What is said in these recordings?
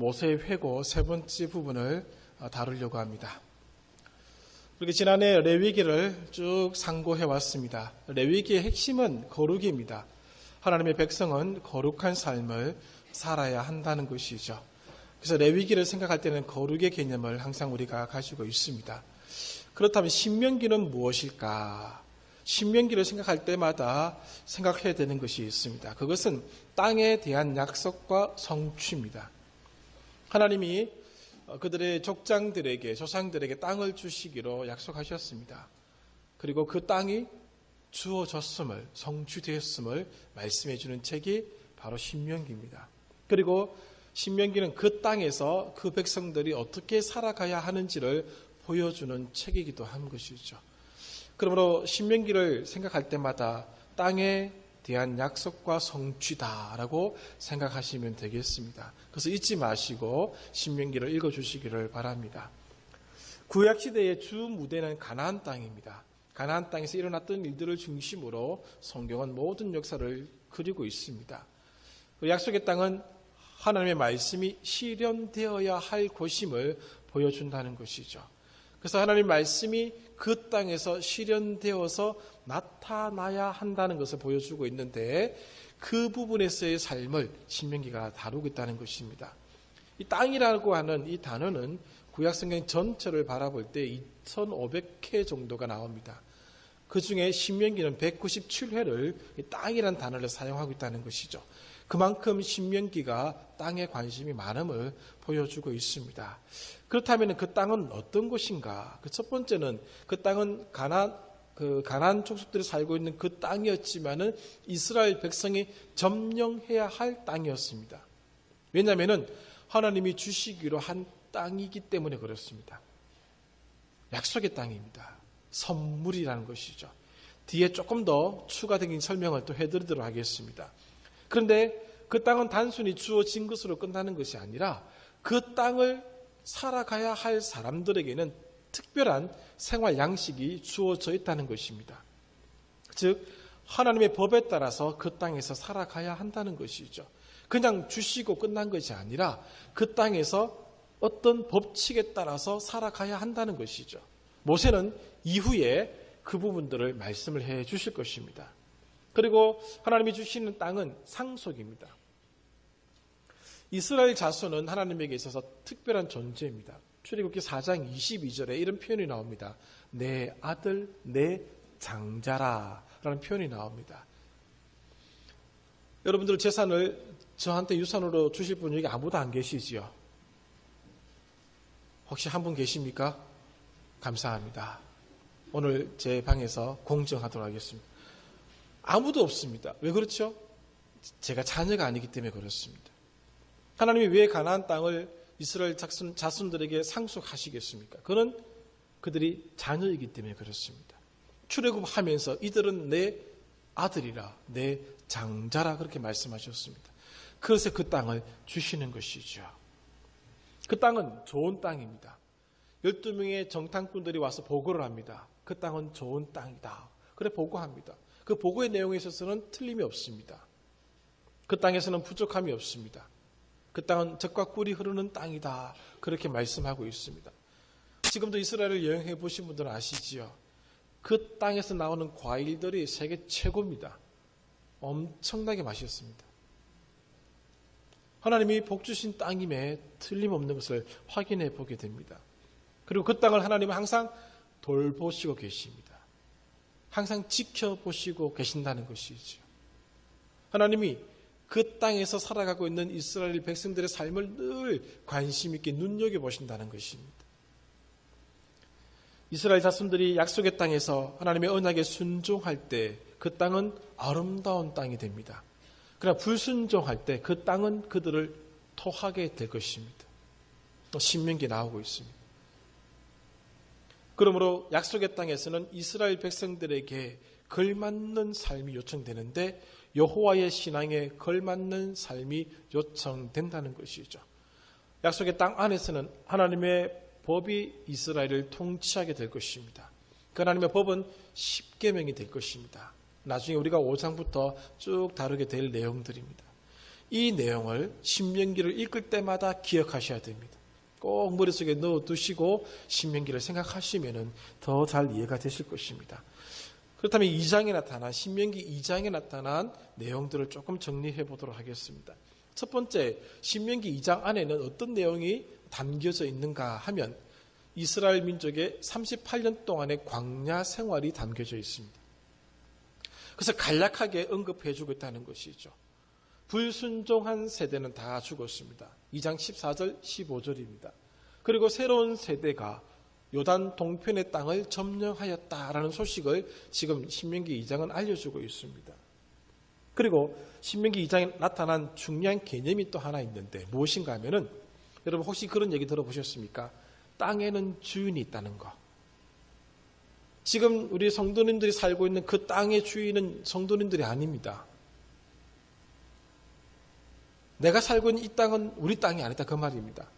모세의 회고 세 번째 부분을 다루려고 합니다. 우리가 지난해 레위기를 쭉 상고해 왔습니다. 레위기의 핵심은 거룩입니다. 하나님의 백성은 거룩한 삶을 살아야 한다는 것이죠. 그래서 레위기를 생각할 때는 거룩의 개념을 항상 우리가 가지고 있습니다. 그렇다면 신명기는 무엇일까? 신명기를 생각할 때마다 생각해야 되는 것이 있습니다. 그것은 땅에 대한 약속과 성취입니다. 하나님이 그들의 족장들에게, 조상들에게 땅을 주시기로 약속하셨습니다. 그리고 그 땅이 주어졌음을, 성취되었음을 말씀해 주는 책이 바로 신명기입니다. 그리고 신명기는 그 땅에서 그 백성들이 어떻게 살아가야 하는지를 보여주는 책이기도 한 것이죠. 그러므로 신명기를 생각할 때마다 땅에 대한 약속과 성취다라고 생각하시면 되겠습니다. 그래서 잊지 마시고 신명기를 읽어주시기를 바랍니다. 구약시대의 주 무대는 가나안 땅입니다. 가나안 땅에서 일어났던 일들을 중심으로 성경은 모든 역사를 그리고 있습니다. 약속의 땅은 하나님의 말씀이 실현되어야 할 곳임을 보여준다는 것이죠. 그래서 하나님의 말씀이 그 땅에서 실현되어서 나타나야 한다는 것을 보여주고 있는데 그 부분에서의 삶을 신명기가 다루고 있다는 것입니다. 이 땅이라고 하는 이 단어는 구약성경 전체를 바라볼 때 2500회 정도가 나옵니다. 그 중에 신명기는 197회를 땅이라는 단어를 사용하고 있다는 것이죠. 그만큼 신명기가 땅에 관심이 많음을 보여주고 있습니다. 그렇다면 그 땅은 어떤 곳인가? 그 첫 번째는 그 땅은 가나안 족속들이 살고 있는 그 땅이었지만은 이스라엘 백성이 점령해야 할 땅이었습니다. 왜냐하면은 하나님이 주시기로 한 땅이기 때문에 그렇습니다. 약속의 땅입니다. 선물이라는 것이죠. 뒤에 조금 더 추가적인 설명을 또 해드리도록 하겠습니다. 그런데 그 땅은 단순히 주어진 것으로 끝나는 것이 아니라 그 땅을 살아가야 할 사람들에게는 특별한 생활 양식이 주어져 있다는 것입니다. 즉 하나님의 법에 따라서 그 땅에서 살아가야 한다는 것이죠. 그냥 주시고 끝난 것이 아니라 그 땅에서 어떤 법칙에 따라서 살아가야 한다는 것이죠. 모세는 이후에 그 부분들을 말씀을 해 주실 것입니다. 그리고 하나님이 주시는 땅은 상속입니다. 이스라엘 자손은 하나님에게 있어서 특별한 존재입니다. 출애굽기 4장 22절에 이런 표현이 나옵니다. 내 아들, 내 장자라 라는 표현이 나옵니다. 여러분들 재산을 저한테 유산으로 주실 분 여기 아무도 안 계시지요? 혹시 한 분 계십니까? 감사합니다. 오늘 제 방에서 공정하도록 하겠습니다. 아무도 없습니다. 왜 그렇죠? 제가 자녀가 아니기 때문에 그렇습니다. 하나님이 왜 가나안 땅을 이스라엘 자손들에게 상속하시겠습니까? 그는 그들이 자녀이기 때문에 그렇습니다. 출애굽하면서 이들은 내 아들이라 내 장자라 그렇게 말씀하셨습니다. 그래서 그 땅을 주시는 것이죠. 그 땅은 좋은 땅입니다. 12명의 정탐꾼들이 와서 보고를 합니다. 그 땅은 좋은 땅이다. 그래 보고합니다. 그 보고의 내용에 있어서는 틀림이 없습니다. 그 땅에서는 부족함이 없습니다. 그 땅은 젖과 꿀이 흐르는 땅이다. 그렇게 말씀하고 있습니다. 지금도 이스라엘을 여행해 보신 분들은 아시지요? 그 땅에서 나오는 과일들이 세계 최고입니다. 엄청나게 맛있습니다. 하나님이 복 주신 땅임에 틀림없는 것을 확인해 보게 됩니다. 그리고 그 땅을 하나님은 항상 돌보시고 계십니다. 항상 지켜보시고 계신다는 것이죠. 하나님이 그 땅에서 살아가고 있는 이스라엘 백성들의 삶을 늘 관심 있게 눈여겨보신다는 것입니다. 이스라엘 자손들이 약속의 땅에서 하나님의 언약에 순종할 때 그 땅은 아름다운 땅이 됩니다. 그러나 불순종할 때 그 땅은 그들을 토하게 될 것입니다. 또 신명기에 나오고 있습니다. 그러므로 약속의 땅에서는 이스라엘 백성들에게 걸맞는 삶이 요청되는데 여호와의 신앙에 걸맞는 삶이 요청된다는 것이죠. 약속의 땅 안에서는 하나님의 법이 이스라엘을 통치하게 될 것입니다. 그 하나님의 법은 십계명이 될 것입니다. 나중에 우리가 5장부터 쭉 다루게 될 내용들입니다. 이 내용을 신명기를 읽을 때마다 기억하셔야 됩니다. 꼭 머릿속에 넣어두시고 신명기를 생각하시면 더 잘 이해가 되실 것입니다. 그렇다면 2장에 나타난 신명기 2장에 나타난 내용들을 조금 정리해 보도록 하겠습니다. 첫 번째, 신명기 2장 안에는 어떤 내용이 담겨져 있는가 하면 이스라엘 민족의 38년 동안의 광야 생활이 담겨져 있습니다. 그래서 간략하게 언급해 주고 있다는 것이죠. 불순종한 세대는 다 죽었습니다. 2장 14절 15절입니다. 그리고 새로운 세대가 요단 동편의 땅을 점령하였다라는 소식을 지금 신명기 2장은 알려주고 있습니다. 그리고 신명기 2장에 나타난 중요한 개념이 또 하나 있는데 무엇인가 하면은 여러분 혹시 그런 얘기 들어보셨습니까? 땅에는 주인이 있다는 거. 지금 우리 성도님들이 살고 있는 그 땅의 주인은 성도님들이 아닙니다. 내가 살고 있는 이 땅은 우리 땅이 아니다 그 말입니다.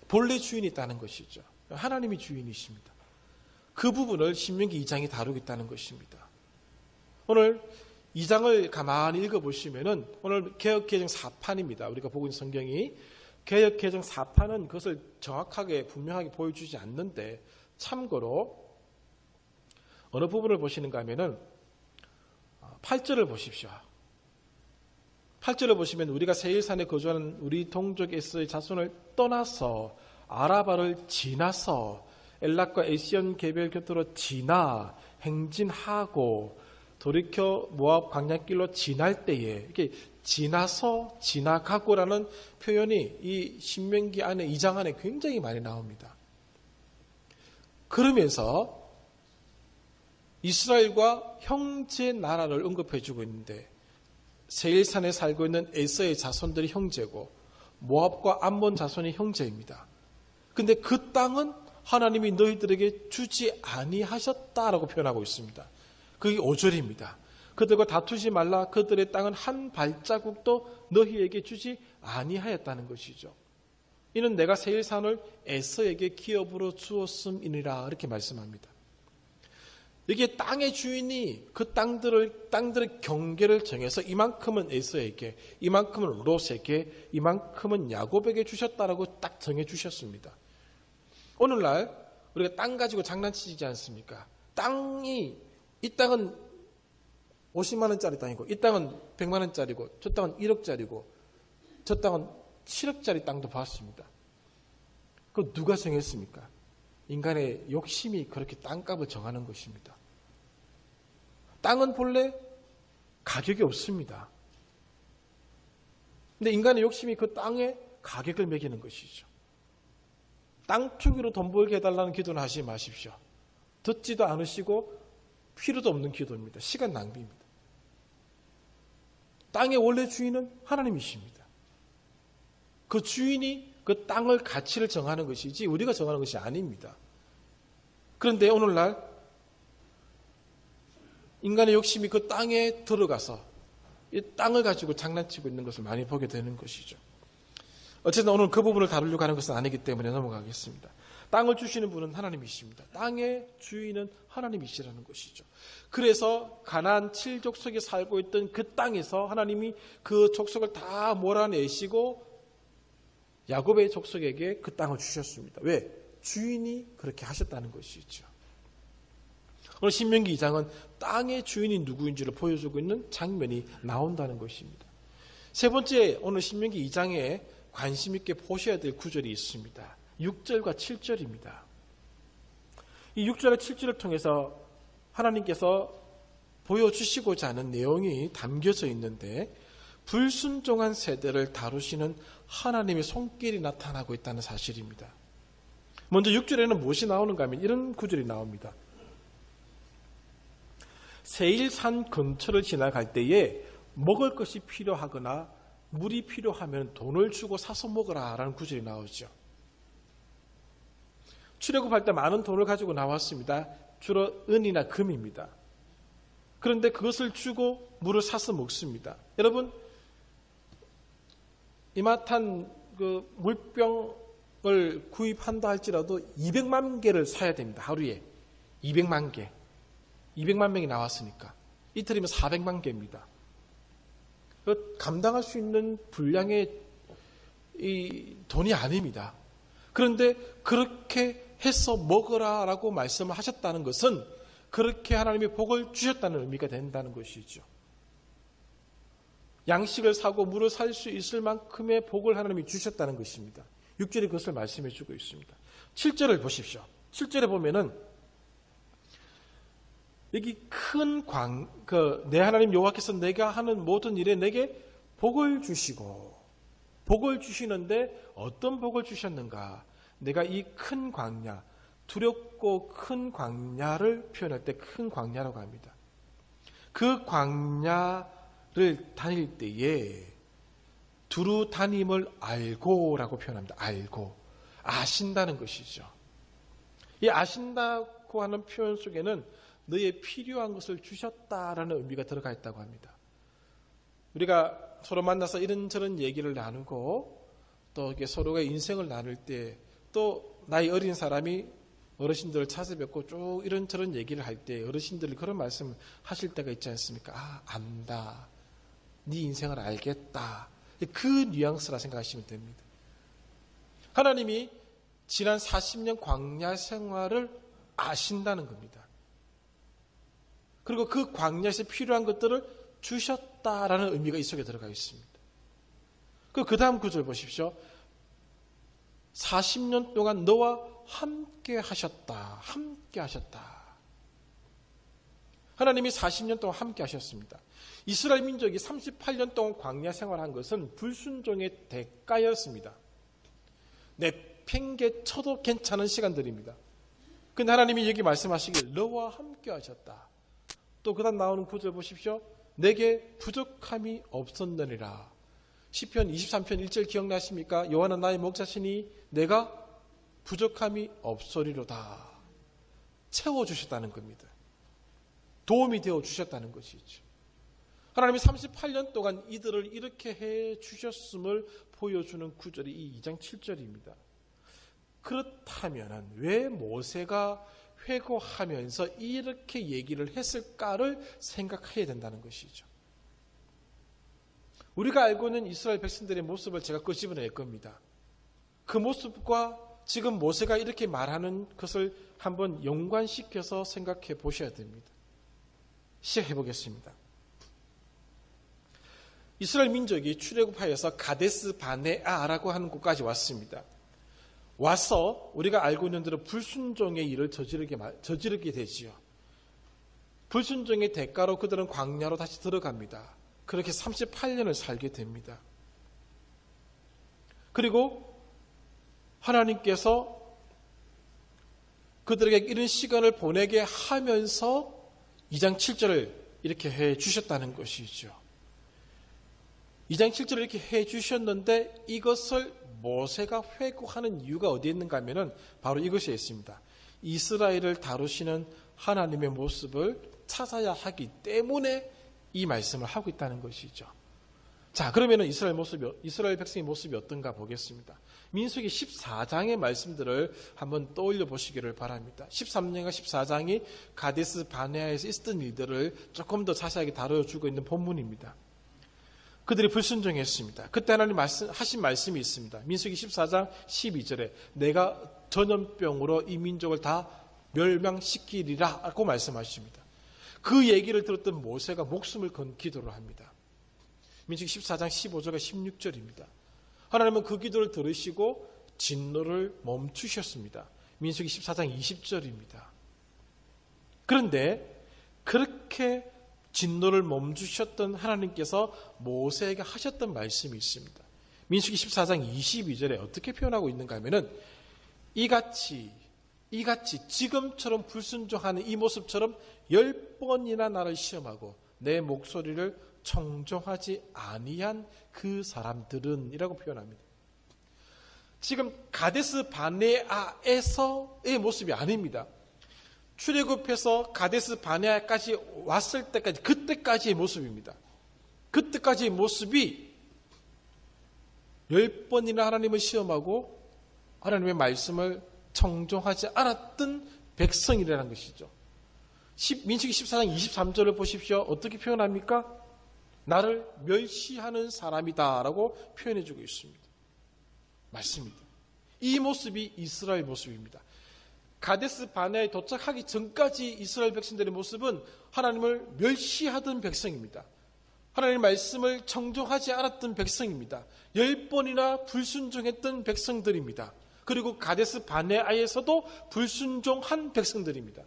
본래 주인이 있다는 것이죠. 하나님이 주인이십니다. 그 부분을 신명기 2장이 다루고 있다는 것입니다. 오늘 2장을 가만히 읽어보시면은 오늘 개역개정 4판입니다. 우리가 보고 있는 성경이 개역개정 4판은 그것을 정확하게 분명하게 보여주지 않는데 참고로 어느 부분을 보시는가 하면은 8절을 보십시오. 8절을 보시면 우리가 세일산에 거주하는 우리 동족 에서의 자손을 떠나서 아라바를 지나서 엘락과 에시온 개별 곁으로 지나 행진하고 돌이켜 모압 광야길로 지날 때에 이렇게 지나서 지나가고라는 표현이 이 신명기 안에 2장 안에 굉장히 많이 나옵니다. 그러면서 이스라엘과 형제 나라를 언급해 주고 있는데 세일산에 살고 있는 에서의 자손들이 형제고 모압과 암몬 자손이 형제입니다. 근데 그 땅은 하나님이 너희들에게 주지 아니하셨다라고 표현하고 있습니다. 그게 5절입니다. 그들과 다투지 말라. 그들의 땅은 한 발자국도 너희에게 주지 아니하였다는 것이죠. 이는 내가 세일산을 에서에게 기업으로 주었음이니라 이렇게 말씀합니다. 이게 땅의 주인이 그 땅들의 경계를 정해서 이만큼은 에서에게, 이만큼은 롯에게, 이만큼은 야곱에게 주셨다라고 딱 정해 주셨습니다. 오늘날 우리가 땅 가지고 장난치지 않습니까? 이 땅은 50만 원짜리 땅이고, 이 땅은 100만 원짜리고, 저 땅은 1억짜리고, 저 땅은 7억짜리 땅도 봤습니다. 그거 누가 정했습니까? 인간의 욕심이 그렇게 땅값을 정하는 것입니다. 땅은 본래 가격이 없습니다. 근데 인간의 욕심이 그 땅에 가격을 매기는 것이죠. 땅 투기로 돈 벌게 해달라는 기도는 하지 마십시오. 듣지도 않으시고 필요도 없는 기도입니다. 시간 낭비입니다. 땅의 원래 주인은 하나님이십니다. 그 주인이 그 땅을 가치를 정하는 것이지 우리가 정하는 것이 아닙니다. 그런데 오늘날 인간의 욕심이 그 땅에 들어가서 이 땅을 가지고 장난치고 있는 것을 많이 보게 되는 것이죠. 어쨌든 오늘 그 부분을 다루려고 하는 것은 아니기 때문에 넘어가겠습니다. 땅을 주시는 분은 하나님이십니다. 땅의 주인은 하나님이시라는 것이죠. 그래서 가나안 7족속에 살고 있던 그 땅에서 하나님이 그 족속을 다 몰아내시고 야곱의 족속에게 그 땅을 주셨습니다. 왜? 주인이 그렇게 하셨다는 것이죠. 오늘 신명기 2장은 땅의 주인이 누구인지를 보여주고 있는 장면이 나온다는 것입니다. 세 번째, 오늘 신명기 2장에 관심 있게 보셔야 될 구절이 있습니다. 6절과 7절입니다. 이 6절과 7절을 통해서 하나님께서 보여주시고자 하는 내용이 담겨져 있는데 불순종한 세대를 다루시는 하나님의 손길이 나타나고 있다는 사실입니다. 먼저 6절에는 무엇이 나오는가 하면 이런 구절이 나옵니다. 세일산 근처를 지나갈 때에 먹을 것이 필요하거나 물이 필요하면 돈을 주고 사서 먹으라 라는 구절이 나오죠. 출애굽할 때 많은 돈을 가지고 나왔습니다. 주로 은이나 금입니다. 그런데 그것을 주고 물을 사서 먹습니다. 여러분, 이마탄 그 물병을 구입한다 할지라도 200만 개를 사야 됩니다. 하루에 200만 개. 200만 명이 나왔으니까 이틀이면 400만 개입니다. 감당할 수 있는 분량의 이 돈이 아닙니다. 그런데 그렇게 해서 먹으라라고 말씀을 하셨다는 것은 그렇게 하나님이 복을 주셨다는 의미가 된다는 것이죠. 양식을 사고 물을 살 수 있을 만큼의 복을 하나님이 주셨다는 것입니다. 6절에 그것을 말씀해 주고 있습니다. 7절을 보십시오. 7절에 보면은 여기 내 하나님 여호와께서 내가 하는 모든 일에 내게 복을 주시고, 복을 주시는데 어떤 복을 주셨는가? 내가 이 큰 광야, 두렵고 큰 광야를 표현할 때 큰 광야라고 합니다. 그 광야를 다닐 때에 두루 다님을 알고라고 표현합니다. 알고, 아신다는 것이죠. 이 아신다고 하는 표현 속에는 너의 필요한 것을 주셨다라는 의미가 들어가 있다고 합니다. 우리가 서로 만나서 이런저런 얘기를 나누고 또 서로가 인생을 나눌 때 또 나이 어린 사람이 어르신들을 찾아뵙고 쭉 이런저런 얘기를 할 때 어르신들이 그런 말씀을 하실 때가 있지 않습니까? 아, 안다. 네 인생을 알겠다. 그 뉘앙스라 생각하시면 됩니다. 하나님이 지난 40년 광야 생활을 아신다는 겁니다. 그리고 그 광야에서 필요한 것들을 주셨다라는 의미가 이 속에 들어가 있습니다. 그 다음 구절 보십시오. 40년 동안 너와 함께 하셨다. 함께 하셨다. 하나님이 40년 동안 함께 하셨습니다. 이스라엘 민족이 38년 동안 광야 생활한 것은 불순종의 대가였습니다. 내팽개 쳐도 괜찮은 시간들입니다. 근데 하나님이 여기 말씀하시길 너와 함께 하셨다. 또 그 다음 나오는 구절 보십시오. 내게 부족함이 없었느니라. 시편 23편 1절 기억나십니까? 여호와는 나의 목자시니 내가 부족함이 없으리로다. 채워주셨다는 겁니다. 도움이 되어주셨다는 것이죠. 하나님이 38년 동안 이들을 이렇게 해주셨음을 보여주는 구절이 이 2장 7절입니다. 그렇다면 왜 모세가 회고하면서 이렇게 얘기를 했을까를 생각해야 된다는 것이죠. 우리가 알고 있는 이스라엘 백성들의 모습을 제가 끄집어낼 겁니다. 그 모습과 지금 모세가 이렇게 말하는 것을 한번 연관시켜서 생각해 보셔야 됩니다. 시작해 보겠습니다. 이스라엘 민족이 출애굽하여서 가데스 바네아라고 하는 곳까지 왔습니다. 와서 우리가 알고 있는 대로 불순종의 일을 저지르게 되지요. 불순종의 대가로 그들은 광야로 다시 들어갑니다. 그렇게 38년을 살게 됩니다. 그리고 하나님께서 그들에게 이런 시간을 보내게 하면서 2장 7절을 이렇게 해 주셨다는 것이죠. 2장 7절을 이렇게 해 주셨는데 이것을 모세가 회고하는 이유가 어디에 있는가 하면은 바로 이것에 있습니다. 이스라엘을 다루시는 하나님의 모습을 찾아야 하기 때문에 이 말씀을 하고 있다는 것이죠. 자, 그러면은 이스라엘 백성의 모습이 어떤가 보겠습니다. 민수기 14장의 말씀들을 한번 떠올려 보시기를 바랍니다. 13장과 14장이 가데스 바네아에서 있었던 일들을 조금 더 자세하게 다뤄주고 있는 본문입니다. 그들이 불순종했습니다. 그때 하나님 하신 말씀이 있습니다. 민수기 14장 12절에 내가 전염병으로 이 민족을 다 멸망시키리라 라고 말씀하십니다. 그 얘기를 들었던 모세가 목숨을 건 기도를 합니다. 민수기 14장 15절과 16절입니다. 하나님은 그 기도를 들으시고 진노를 멈추셨습니다. 민수기 14장 20절입니다. 그런데 그렇게 진노를 멈추셨던 하나님께서 모세에게 하셨던 말씀이 있습니다. 민수기 14장 22절에 어떻게 표현하고 있는가 하면은 이같이 지금처럼 불순종하는 이 모습처럼 10번이나 나를 시험하고 내 목소리를 청종하지 아니한 그 사람들은 이라고 표현합니다. 지금 가데스 바네아에서의 모습이 아닙니다. 출애굽해서 가데스 바네아까지 왔을 때까지 그때까지의 모습입니다. 그때까지의 모습이 10번이나 하나님을 시험하고 하나님의 말씀을 청종하지 않았던 백성이라는 것이죠. 민수기 14장 23절을 보십시오. 어떻게 표현합니까? 나를 멸시하는 사람이다라고 표현해주고 있습니다. 맞습니다. 이 모습이 이스라엘 모습입니다. 가데스 바네아에 도착하기 전까지 이스라엘 백성들의 모습은 하나님을 멸시하던 백성입니다. 하나님의 말씀을 청종하지 않았던 백성입니다. 10번이나 불순종했던 백성들입니다. 그리고 가데스 바네아에서도 불순종한 백성들입니다.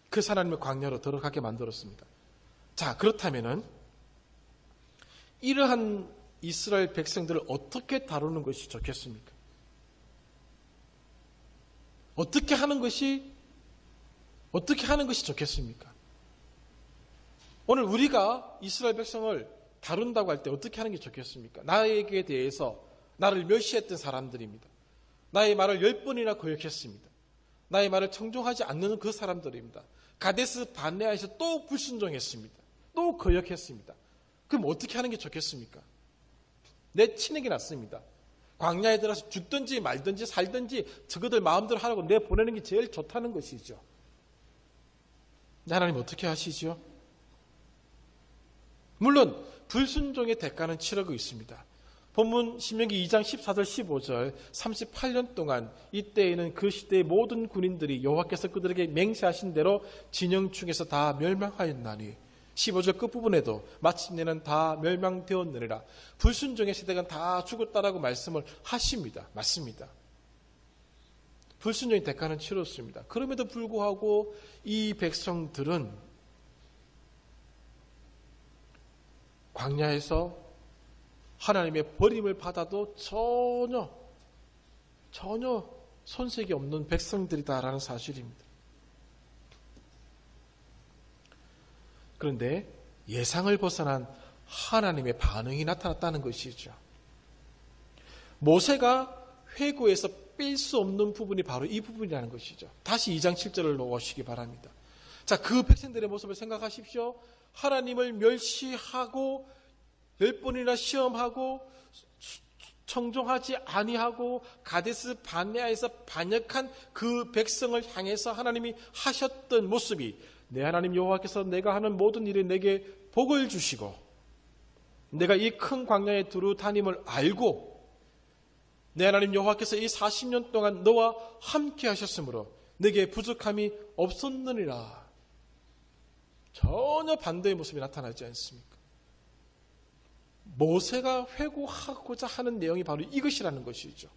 그 하나님의 광야로 들어가게 만들었습니다. 자, 그렇다면은 이러한 이스라엘 백성들을 어떻게 다루는 것이 좋겠습니까? 어떻게 하는 것이 좋겠습니까? 오늘 우리가 이스라엘 백성을 다룬다고 할 때 어떻게 하는 게 좋겠습니까? 나에게 대해서 나를 멸시했던 사람들입니다. 나의 말을 10번이나 거역했습니다. 나의 말을 청종하지 않는 그 사람들입니다. 가데스 바네아에서 또 불순종했습니다. 또 거역했습니다. 그럼 어떻게 하는 게 좋겠습니까? 내치는 게 낫습니다. 광야에 들어서 죽든지 말든지 살든지 저거들 마음대로 하라고 내보내는 게 제일 좋다는 것이죠. 하나님 어떻게 하시죠? 물론 불순종의 대가는 치르고 있습니다. 본문 신명기 2장 14절 15절 38년 동안 이때에는 그 시대의 모든 군인들이 여호와께서 그들에게 맹세하신 대로 진영중에서 다 멸망하였나니 15절 끝부분에도 마침내는 다 멸망되었느니라. 불순종의 세대가 다 죽었다라고 말씀을 하십니다. 맞습니다. 불순종의 대가는 치렀습니다. 그럼에도 불구하고 이 백성들은 광야에서 하나님의 버림을 받아도 전혀 손색이 없는 백성들이다라는 사실입니다. 그런데 예상을 벗어난 하나님의 반응이 나타났다는 것이죠. 모세가 회고에서 뺄 수 없는 부분이 바로 이 부분이라는 것이죠. 다시 2장 7절을 놓으시기 바랍니다. 자, 그 백성들의 모습을 생각하십시오. 하나님을 멸시하고 10번이나 시험하고 청종하지 아니하고 가데스 바네아에서 반역한 그 백성을 향해서 하나님이 하셨던 모습이 내 하나님 여호와께서 내가 하는 모든 일에 내게 복을 주시고 내가 이 큰 광야에 두루 다님을 알고 내 하나님 여호와께서 이 40년 동안 너와 함께 하셨으므로 내게 부족함이 없었느니라. 전혀 반대의 모습이 나타나지 않습니까? 모세가 회고하고자 하는 내용이 바로 이것이라는 것이죠.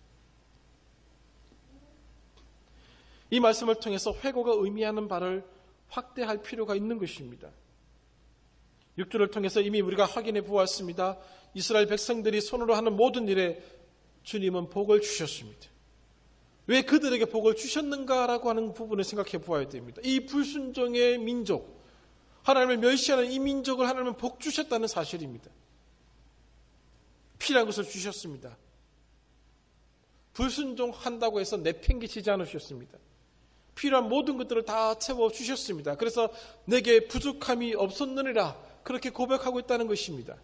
이 말씀을 통해서 회고가 의미하는 바를 확대할 필요가 있는 것입니다. 6절을 통해서 이미 우리가 확인해 보았습니다. 이스라엘 백성들이 손으로 하는 모든 일에 주님은 복을 주셨습니다. 왜 그들에게 복을 주셨는가라고 하는 부분을 생각해 보아야 됩니다. 이 불순종의 민족, 하나님을 멸시하는 이 민족을 하나님은 복 주셨다는 사실입니다. 필요한 것을 주셨습니다. 불순종한다고 해서 내팽개치지 않으셨습니다. 필요한 모든 것들을 다 채워주셨습니다. 그래서 내게 부족함이 없었느니라 그렇게 고백하고 있다는 것입니다.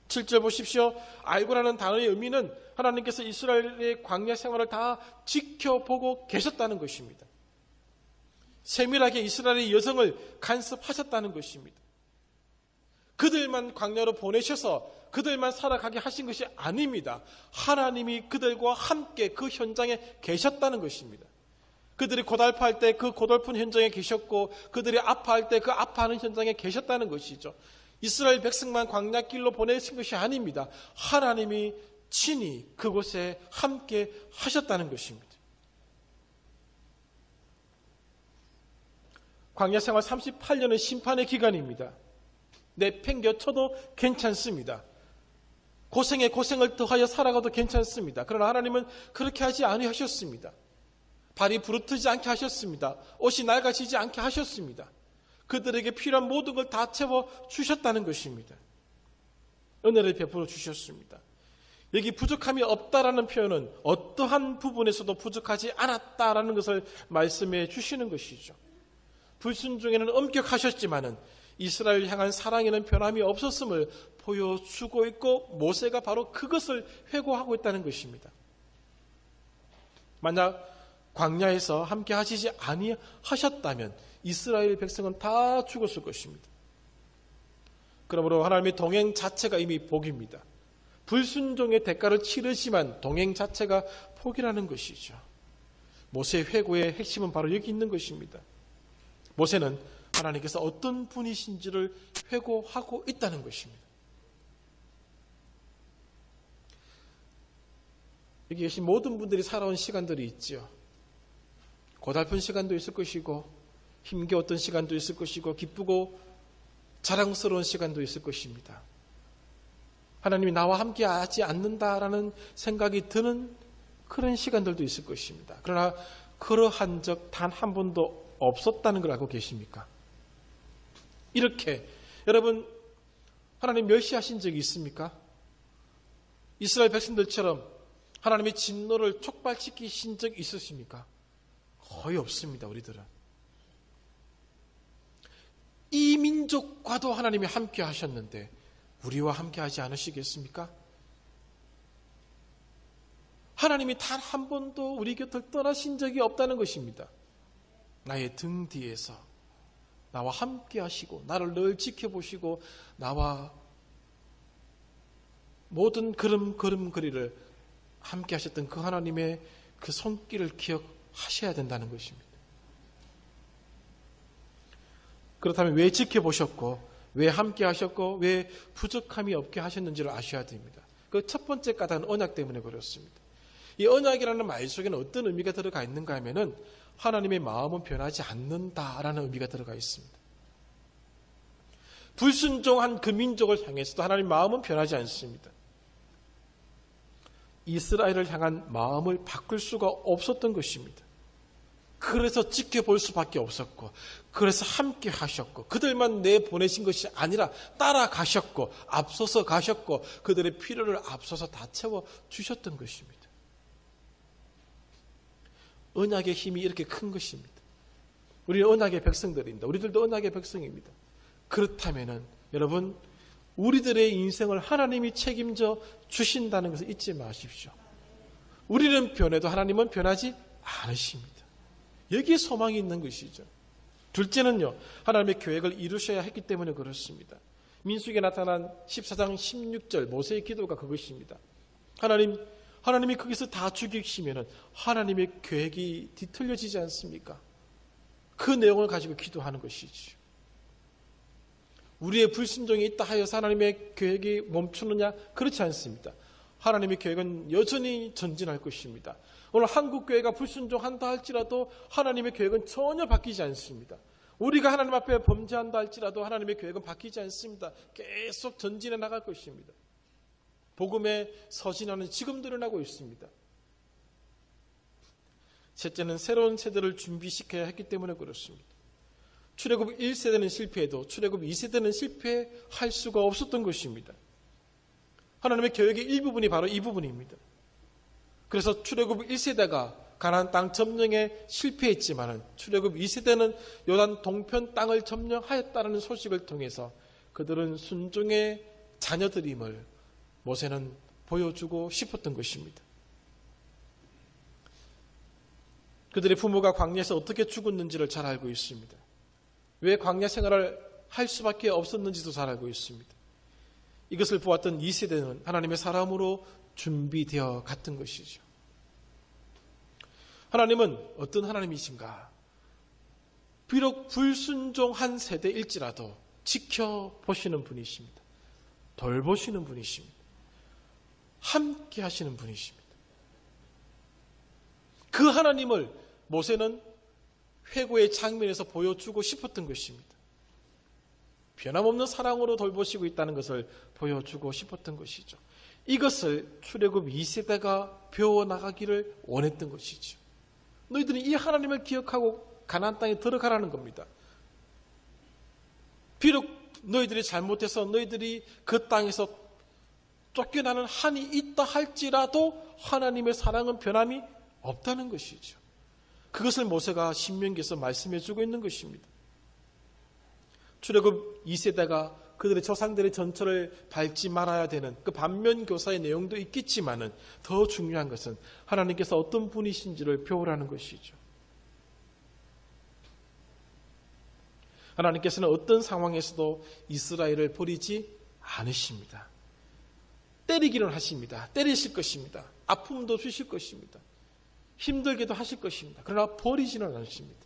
7절 보십시오. 알고라는 단어의 의미는 하나님께서 이스라엘의 광야 생활을 다 지켜보고 계셨다는 것입니다. 세밀하게 이스라엘의 여성을 간섭하셨다는 것입니다. 그들만 광야로 보내셔서 그들만 살아가게 하신 것이 아닙니다. 하나님이 그들과 함께 그 현장에 계셨다는 것입니다. 그들이 고달파할 때 그 고달픈 현장에 계셨고 그들이 아파할 때 그 아파하는 현장에 계셨다는 것이죠. 이스라엘 백성만 광야길로 보내신 것이 아닙니다. 하나님이 친히 그곳에 함께 하셨다는 것입니다. 광야 생활 38년은 심판의 기간입니다. 내팽겨쳐도 괜찮습니다. 고생에 고생을 더하여 살아가도 괜찮습니다. 그러나 하나님은 그렇게 하지 아니하셨습니다. 발이 부르트지 않게 하셨습니다. 옷이 낡아지지 않게 하셨습니다. 그들에게 필요한 모든 걸 다 채워 주셨다는 것입니다. 은혜를 베풀어 주셨습니다. 여기 부족함이 없다라는 표현은 어떠한 부분에서도 부족하지 않았다라는 것을 말씀해 주시는 것이죠. 불순종에는 엄격하셨지만은 이스라엘 향한 사랑에는 변함이 없었음을 보여주고 있고 모세가 바로 그것을 회고하고 있다는 것입니다. 만약 광야에서 함께 하시지 아니하셨다면 이스라엘 백성은 다 죽었을 것입니다. 그러므로 하나님의 동행 자체가 이미 복입니다. 불순종의 대가를 치르지만 동행 자체가 복이라는 것이죠. 모세의 회고의 핵심은 바로 여기 있는 것입니다. 모세는 하나님께서 어떤 분이신지를 회고하고 있다는 것입니다. 여기 계신 모든 분들이 살아온 시간들이 있죠. 고달픈 시간도 있을 것이고 힘겨웠던 시간도 있을 것이고 기쁘고 자랑스러운 시간도 있을 것입니다. 하나님이 나와 함께 하지 않는다라는 생각이 드는 그런 시간들도 있을 것입니다. 그러나 그러한 적 단 한 번도 없었다는 걸 알고 계십니까? 이렇게 여러분 하나님 멸시하신 적이 있습니까? 이스라엘 백성들처럼 하나님의 진노를 촉발시키신 적 있으십니까? 거의 없습니다. 우리들은. 이 민족과도 하나님이 함께 하셨는데 우리와 함께 하지 않으시겠습니까? 하나님이 단 한 번도 우리 곁을 떠나신 적이 없다는 것입니다. 나의 등 뒤에서 나와 함께 하시고 나를 늘 지켜보시고 나와 모든 걸음걸이를 함께 하셨던 그 하나님의 그 손길을 기억하셔야 된다는 것입니다. 그렇다면 왜 지켜보셨고 왜 함께 하셨고 왜 부족함이 없게 하셨는지를 아셔야 됩니다. 그 첫 번째 까닭은 언약 때문에 그렇습니다. 이 언약이라는 말 속에는 어떤 의미가 들어가 있는가 하면은 하나님의 마음은 변하지 않는다라는 의미가 들어가 있습니다. 불순종한 그 민족을 향해서도 하나님의 마음은 변하지 않습니다. 이스라엘을 향한 마음을 바꿀 수가 없었던 것입니다. 그래서 지켜볼 수밖에 없었고 그래서 함께 하셨고 그들만 내보내신 것이 아니라 따라가셨고 앞서서 가셨고 그들의 필요를 앞서서 다 채워주셨던 것입니다. 언약의 힘이 이렇게 큰 것입니다. 우리는 언약의 백성들입니다. 우리들도 언약의 백성입니다. 그렇다면은 여러분 우리들의 인생을 하나님이 책임져 주신다는 것을 잊지 마십시오. 우리는 변해도 하나님은 변하지 않으십니다. 여기에 소망이 있는 것이죠. 둘째는요, 하나님의 계획을 이루셔야 했기 때문에 그렇습니다. 민수기에 나타난 14장 16절 모세의 기도가 그것입니다. 하나님이 거기서 다 죽이시면은 하나님의 계획이 뒤틀려지지 않습니까? 그 내용을 가지고 기도하는 것이죠. 우리의 불순종이 있다 하여서 하나님의 계획이 멈추느냐? 그렇지 않습니다. 하나님의 계획은 여전히 전진할 것입니다. 오늘 한국교회가 불순종한다 할지라도 하나님의 계획은 전혀 바뀌지 않습니다. 우리가 하나님 앞에 범죄한다 할지라도 하나님의 계획은 바뀌지 않습니다. 계속 전진해 나갈 것입니다. 복음의 서신하는 지금도 일어나고 있습니다. 셋째는 새로운 세대를 준비시켜야 했기 때문에 그렇습니다. 출애굽 1세대는 실패해도 출애굽 2세대는 실패할 수가 없었던 것입니다. 하나님의 계획의 일부분이 바로 이 부분입니다. 그래서 출애굽 1세대가 가나안 땅 점령에 실패했지만 출애굽 2세대는 요단 동편 땅을 점령하였다는 소식을 통해서 그들은 순종의 자녀들임을 모세는 보여주고 싶었던 것입니다. 그들의 부모가 광야에서 어떻게 죽었는지를 잘 알고 있습니다. 왜 광야 생활을 할 수밖에 없었는지도 잘 알고 있습니다. 이것을 보았던 2세대는 하나님의 사람으로 준비되어 갔던 것이죠. 하나님은 어떤 하나님이신가? 비록 불순종한 세대일지라도 지켜보시는 분이십니다. 돌보시는 분이십니다. 함께 하시는 분이십니다. 그 하나님을 모세는 회고의 장면에서 보여주고 싶었던 것입니다. 변함없는 사랑으로 돌보시고 있다는 것을 보여주고 싶었던 것이죠. 이것을 출애굽 2세대가 배워나가기를 원했던 것이죠. 너희들은 이 하나님을 기억하고 가나안 땅에 들어가라는 겁니다. 비록 너희들이 잘못해서 너희들이 그 땅에서 쫓겨나는 한이 있다 할지라도 하나님의 사랑은 변함이 없다는 것이죠. 그것을 모세가 신명기에서 말씀해주고 있는 것입니다. 출애굽 2세대가 그들의 조상들의 전철을 밟지 말아야 되는 그 반면교사의 내용도 있겠지만은 더 중요한 것은 하나님께서 어떤 분이신지를 배우라는 것이죠. 하나님께서는 어떤 상황에서도 이스라엘을 버리지 않으십니다. 때리기는 하십니다. 때리실 것입니다. 아픔도 주실 것입니다. 힘들게도 하실 것입니다. 그러나 버리지는 않으십니다.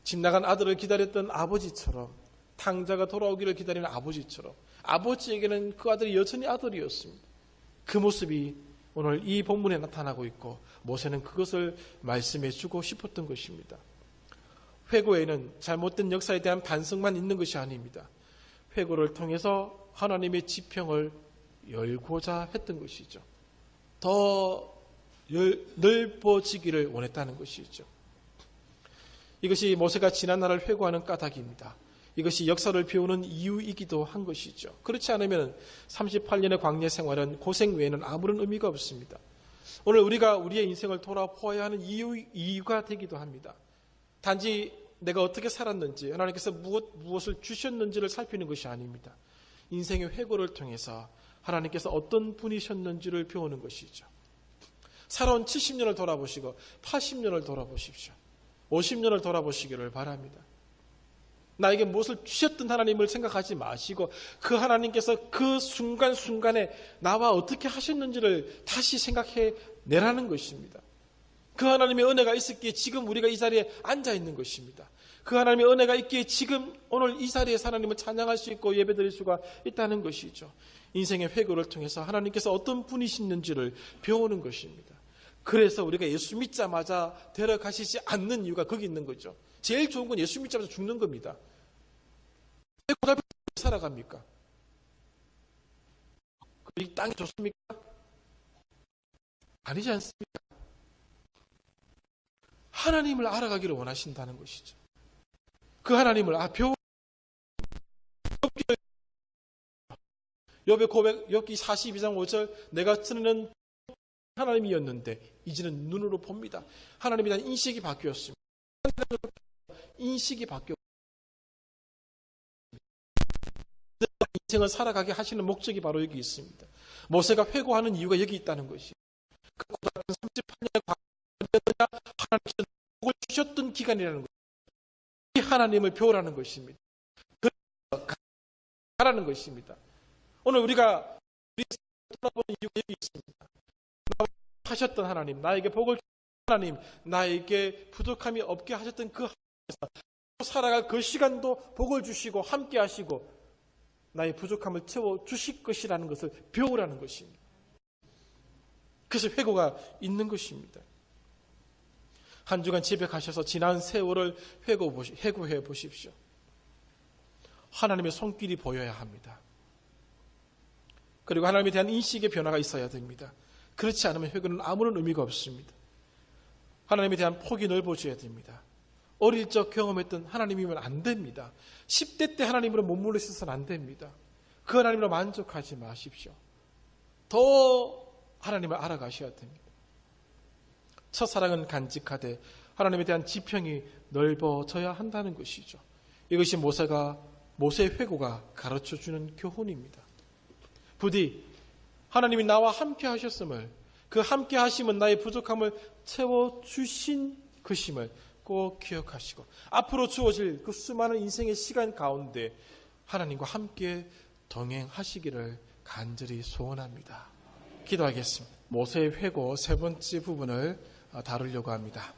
집 나간 아들을 기다렸던 아버지처럼, 탕자가 돌아오기를 기다리는 아버지처럼, 아버지에게는 그 아들이 여전히 아들이었습니다. 그 모습이 오늘 이 본문에 나타나고 있고 모세는 그것을 말씀해 주고 싶었던 것입니다. 회고에는 잘못된 역사에 대한 반성만 있는 것이 아닙니다. 회고를 통해서 하나님의 지평을 열고자 했던 것이죠. 더 넓어지기를 원했다는 것이죠. 이것이 모세가 지난 날을 회고하는 까닭입니다. 이것이 역사를 배우는 이유이기도 한 것이죠. 그렇지 않으면 38년의 광야 생활은 고생 외에는 아무런 의미가 없습니다. 오늘 우리가 우리의 인생을 돌아보아야 하는 이유가 되기도 합니다. 단지 내가 어떻게 살았는지, 하나님께서 무엇을 주셨는지를 살피는 것이 아닙니다. 인생의 회고를 통해서 하나님께서 어떤 분이셨는지를 배우는 것이죠. 살아온 70년을 돌아보시고 80년을 돌아보십시오. 50년을 돌아보시기를 바랍니다. 나에게 무엇을 주셨던 하나님을 생각하지 마시고 그 하나님께서 그 순간순간에 나와 어떻게 하셨는지를 다시 생각해 내라는 것입니다. 그 하나님의 은혜가 있었기에 지금 우리가 이 자리에 앉아 있는 것입니다. 그 하나님의 은혜가 있기에 지금 오늘 이 자리에서 하나님을 찬양할 수 있고 예배드릴 수가 있다는 것이죠. 인생의 회고를 통해서 하나님께서 어떤 분이시는지를 배우는 것입니다. 그래서 우리가 예수 믿자마자 데려가시지 않는 이유가 거기 있는 거죠. 제일 좋은 건 예수 믿자마자 죽는 겁니다. 왜 고달프게 살아갑니까? 이 땅이 좋습니까? 아니지 않습니까? 하나님을 알아가기를 원하신다는 것이죠. 그 하나님을 욥기 42장 5절 내가 쓰는 하나님이었는데 이제는 눈으로 봅니다. 하나님에 대한 인식이 바뀌었습니다. 인식이 바뀌었습니다. 인생을 살아가게 하시는 목적이 바로 여기 있습니다. 모세가 회고하는 이유가 여기 있다는 것이 그 고등학교 38년의 과거였느냐 하나님께서 복을 주셨던 기간이라는 것입니다. 이 하나님을 배우라는 것입니다. 가라는 것입니다. 오늘 우리가 돌아보는 이유가 여기 있습니다. 하셨던 하나님, 나에게 복을 주신 하나님, 나에게 부족함이 없게 하셨던 그 하나님께서 살아갈 그 시간도 복을 주시고 함께 하시고 나의 부족함을 채워주실 것이라는 것을 배우라는 것입니다. 그래서 회고가 있는 것입니다. 한 주간 집에 가셔서 지난 세월을 회고해 보십시오. 하나님의 손길이 보여야 합니다. 그리고 하나님에 대한 인식의 변화가 있어야 됩니다. 그렇지 않으면 회고는 아무런 의미가 없습니다. 하나님에 대한 폭이 넓어져야 됩니다. 어릴 적 경험했던 하나님이면 안 됩니다. 10대 때 하나님으로 머물러 있어서는 안 됩니다. 그 하나님으로 만족하지 마십시오. 더 하나님을 알아가셔야 됩니다. 첫사랑은 간직하되 하나님에 대한 지평이 넓어져야 한다는 것이죠. 이것이 모세의 회고가 가르쳐주는 교훈입니다. 부디 하나님이 나와 함께 하셨음을, 그 함께 하심은 나의 부족함을 채워주신 것임을 꼭 기억하시고 앞으로 주어질 그 수많은 인생의 시간 가운데 하나님과 함께 동행하시기를 간절히 소원합니다. 기도하겠습니다. 모세의 회고 세 번째 부분을 다루려고 합니다.